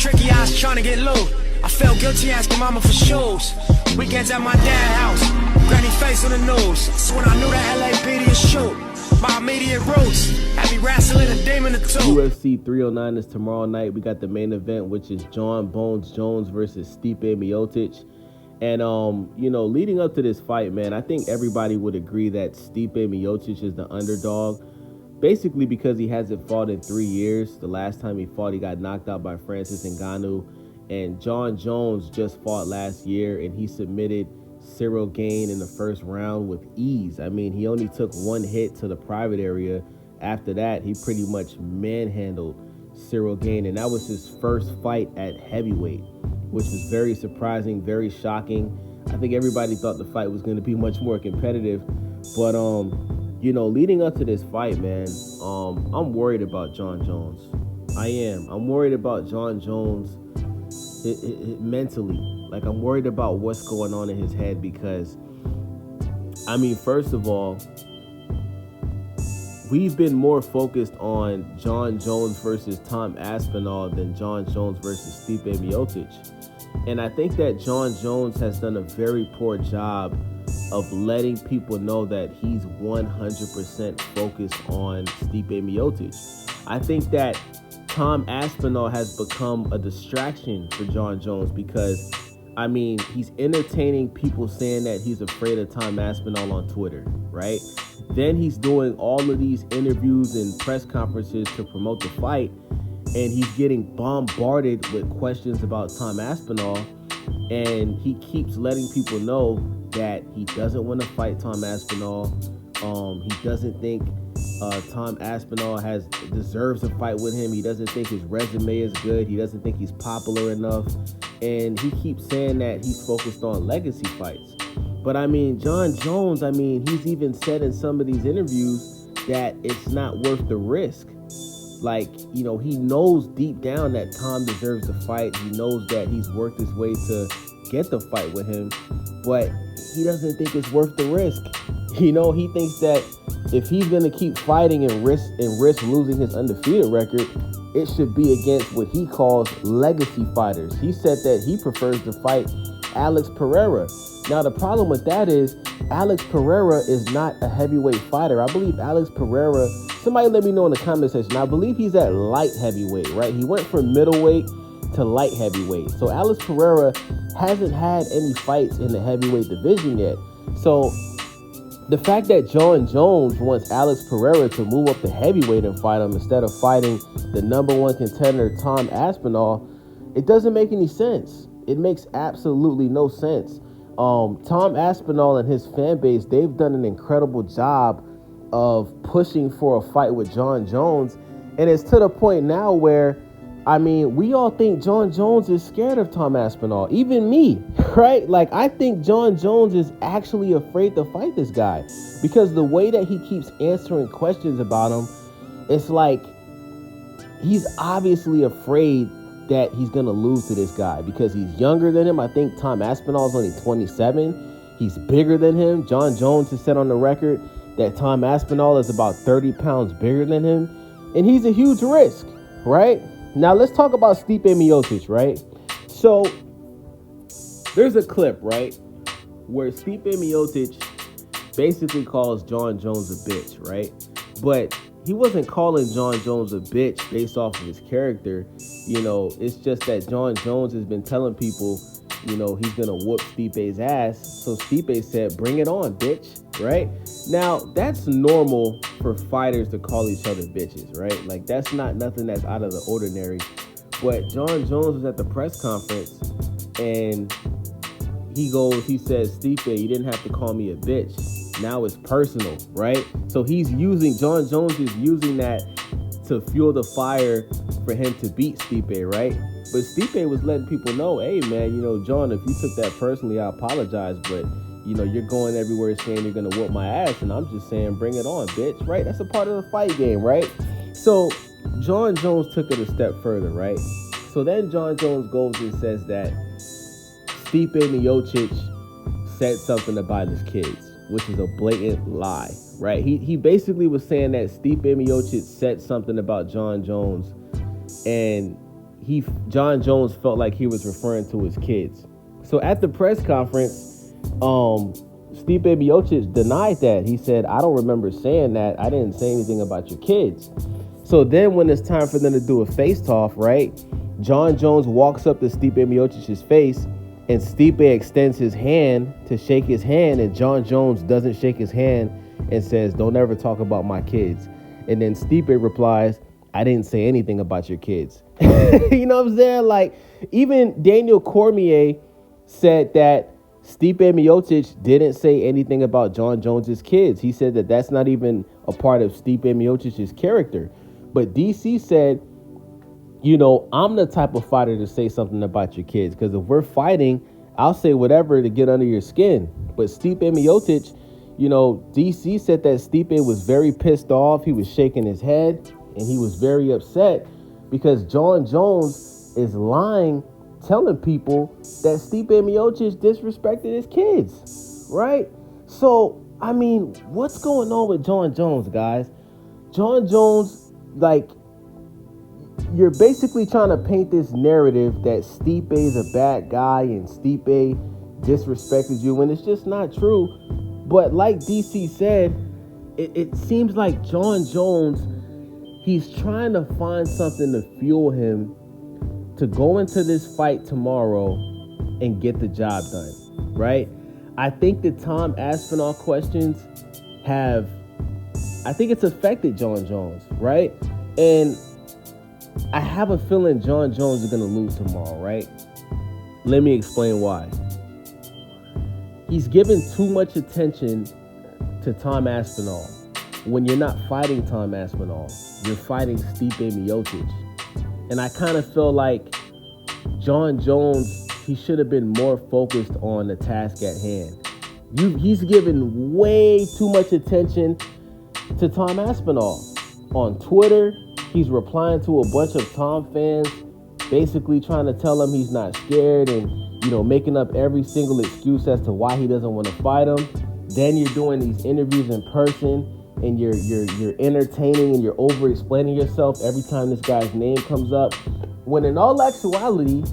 tricky, I was trying to get low. I felt guilty asking mama for shoes. Weekends at my dad's house, granny face on the news. That's when I knew that LAPD is shoot. My immediate roots had me wrestling a demon or two. UFC 309 is tomorrow night. We got the main event, which is Jon Jones versus Stipe Miocic. And, leading up to this fight, man, I think everybody would agree that Stipe Miocic is the underdog. Basically because he hasn't fought in 3 years. The last time he fought, he got knocked out by Francis Ngannou. And Jon Jones just fought last year, and he submitted Cyril Gane in the first round with ease. I mean, he only took one hit to the private area. After that, he pretty much manhandled Cyril Gane, and that was his first fight at heavyweight, which was very surprising, very shocking. I think everybody thought the fight was going to be much more competitive. But, leading up to this fight, man, I'm worried about Jon Jones. I am. I'm worried about Jon Jones mentally. Like, I'm worried about what's going on in his head because, first of all, we've been more focused on Jon Jones versus Tom Aspinall than Jon Jones versus Stipe Miocic. And I think that Jon Jones has done a very poor job of letting people know that he's 100% focused on Stipe Miocic. I think that Tom Aspinall has become a distraction for Jon Jones because, he's entertaining people saying that he's afraid of Tom Aspinall on Twitter, right? Then he's doing all of these interviews and press conferences to promote the fight, and he's getting bombarded with questions about Tom Aspinall, and he keeps letting people know that he doesn't want to fight Tom Aspinall. He doesn't think Tom Aspinall deserves a fight with him. He doesn't think his resume is good. He doesn't think he's popular enough. And he keeps saying that he's focused on legacy fights. But Jon Jones, he's even said in some of these interviews that it's not worth the risk. He knows deep down that Tom deserves the fight. He knows that he's worked his way to get the fight with him, but he doesn't think it's worth the risk. He thinks that if he's going to keep fighting and risk losing his undefeated record, it should be against what he calls legacy fighters. He said that he prefers to fight Alex Pereira. Now, the problem with that is Alex Pereira is not a heavyweight fighter. I believe Alex Pereira, somebody let me know in the comment section, I believe he's at light heavyweight, right? He went from middleweight to light heavyweight. So Alex Pereira hasn't had any fights in the heavyweight division yet. So the fact that Jon Jones wants Alex Pereira to move up to heavyweight and fight him instead of fighting the number one contender, Tom Aspinall, it doesn't make any sense. It makes absolutely no sense. Tom Aspinall and his fan base, they've done an incredible job of pushing for a fight with Jon Jones. And it's to the point now where, we all think Jon Jones is scared of Tom Aspinall, even me, right? I think Jon Jones is actually afraid to fight this guy because the way that he keeps answering questions about him, it's like he's obviously afraid that he's going to lose to this guy because he's younger than him. I think Tom Aspinall is only 27. He's bigger than him. Jon Jones has said on the record that Tom Aspinall is about 30 pounds bigger than him, and he's a huge risk, right? Now, let's talk about Stipe Miocic, right? So, there's a clip, right, where Stipe Miocic basically calls Jon Jones a bitch, right? But he wasn't calling Jon Jones a bitch based off of his character. It's just that Jon Jones has been telling people, he's going to whoop Stipe's ass. So Stipe said, bring it on, bitch, right? Now, that's normal for fighters to call each other bitches, right? That's not nothing that's out of the ordinary. But Jon Jones was at the press conference, and he says, Stipe, you didn't have to call me a bitch. Now it's personal, right? So Jon Jones is using that to fuel the fire for him to beat Stipe, right? But Stipe was letting people know, hey, man, Jon, if you took that personally, I apologize, but, you're going everywhere saying you're going to whoop my ass, and I'm just saying, bring it on, bitch, right? That's a part of the fight game, right? So Jon Jones took it a step further, right? So then Jon Jones goes and says that Stipe Miocic said something about his kids, which is a blatant lie, right? He basically was saying that Stipe Miocic said something about Jon Jones, and Jon Jones felt like he was referring to his kids. So at the press conference, Stipe Miocic denied that. He said, I don't remember saying that. I didn't say anything about your kids. So then when it's time for them to do a face-off, right, Jon Jones walks up to Stipe Miocic's face, and Stipe extends his hand to shake his hand, and Jon Jones doesn't shake his hand and says, don't ever talk about my kids. And then Stipe replies, I didn't say anything about your kids. You know what I'm saying? Like, even Daniel Cormier said that Stipe Miocic didn't say anything about Jon Jones's kids. He said that that's not even a part of Stipe Miocic's character. But DC said, you know, I'm the type of fighter to say something about your kids, because if we're fighting, I'll say whatever to get under your skin. But Stipe Miocic, you know, DC said that Stipe was very pissed off. He was shaking his head and he was very upset because Jon Jones is lying, telling people that Stipe Miocic disrespected his kids, right? So, I mean, what's going on with Jon Jones, guys? Jon Jones, like, you're basically trying to paint this narrative that Stipe is a bad guy and Stipe disrespected you, when it's just not true. But like DC said, it seems like Jon Jones, he's trying to find something to fuel him to go into this fight tomorrow and get the job done, right? I think the Tom Aspinall questions I think it's affected Jon Jones, right? And I have a feeling Jon Jones is going to lose tomorrow, right? Let me explain why. He's given too much attention to Tom Aspinall. When you're not fighting Tom Aspinall, you're fighting Stipe Miocic. And I kind of feel like Jon Jones, he should have been more focused on the task at hand. He's given way too much attention to Tom Aspinall. On Twitter, he's replying to a bunch of Tom fans, basically trying to tell him he's not scared and, you know, making up every single excuse as to why he doesn't want to fight him. Then you're doing these interviews in person and you're entertaining and you're over-explaining yourself every time this guy's name comes up. When in all actuality,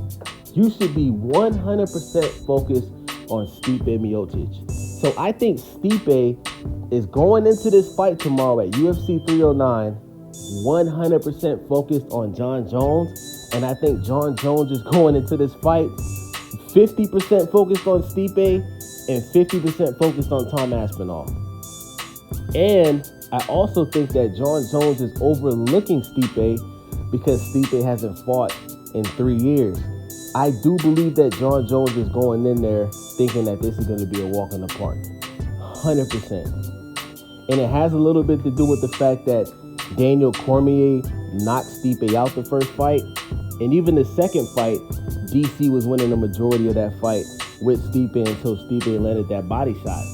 you should be 100% focused on Stipe Miocic. So I think Stipe is going into this fight tomorrow at UFC 309 100% focused on Jon Jones. And I think Jon Jones is going into this fight 50% focused on Stipe and 50% focused on Tom Aspinall. And I also think that Jon Jones is overlooking Stipe because Stipe hasn't fought in 3 years. I do believe that Jon Jones is going in there thinking that this is going to be a walk in the park. 100%. And it has a little bit to do with the fact that Daniel Cormier knocked Stipe out the first fight. And even the second fight, DC was winning the majority of that fight with Stipe until Stipe landed that body shot.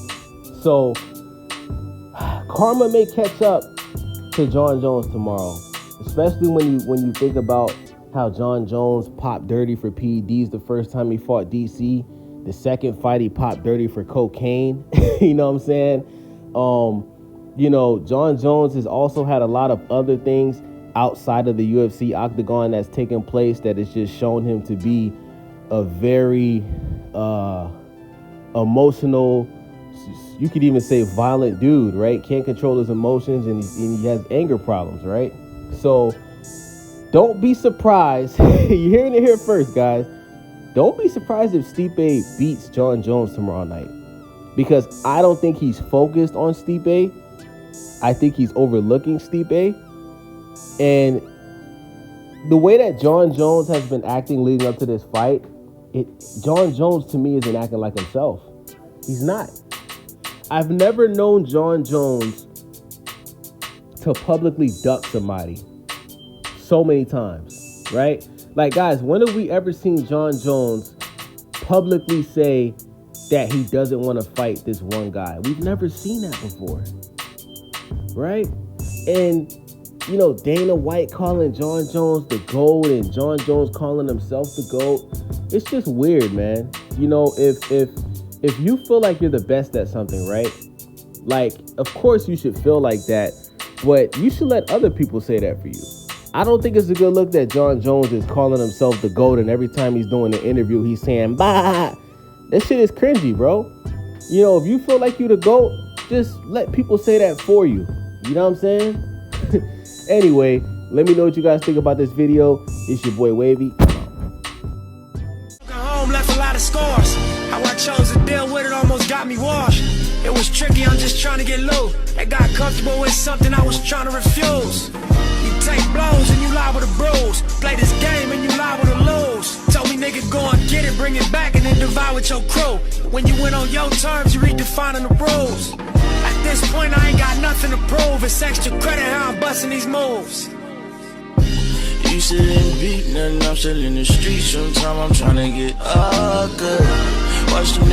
So karma may catch up to Jon Jones tomorrow, especially when you think about how Jon Jones popped dirty for PEDs the first time he fought DC. The second fight, he popped dirty for cocaine. You know what I'm saying? You know, Jon Jones has also had a lot of other things outside of the UFC octagon that's taken place that has just shown him to be a very emotional, you could even say violent dude, right? Can't control his emotions and he has anger problems, right? So don't be surprised. You're hearing it here first, guys. Don't be surprised if Stipe beats Jon Jones tomorrow night, because I don't think he's focused on Stipe. I think he's overlooking Stipe. And the way that Jon Jones has been acting leading up to this fight, Jon Jones to me isn't acting like himself. He's not. I've never known Jon Jones to publicly duck somebody so many times, right? Like, guys, when have we ever seen Jon Jones publicly say that he doesn't want to fight this one guy? We've never seen that before, right? And, you know, Dana White calling Jon Jones the GOAT and Jon Jones calling himself the GOAT. It's just weird, man. You know, if you feel like you're the best at something, right? Like, of course you should feel like that, but you should let other people say that for you. I don't think it's a good look that Jon Jones is calling himself the GOAT, and every time he's doing an interview, he's saying, bah. That shit is cringy, bro. You know, if you feel like you the GOAT, just let people say that for you. You know what I'm saying? Anyway, let me know what you guys think about this video. It's your boy Wavy. Home left a lot of scars. How I chose to deal with it almost got me washed. It was tricky, I'm just trying to get low. I got comfortable with something I was trying to refuse. You take blows and you lie with a bruise. Play this game and you lie with a lose. Told me nigga go and get it, bring it back and then divide with your crew. When you went on your terms, you redefining the rules. At this point I ain't got nothing to prove. It's extra credit how I'm busting these moves. You sitting beat, nothing, I'm still in the streets. Sometimes I'm trying to get all good. Watch the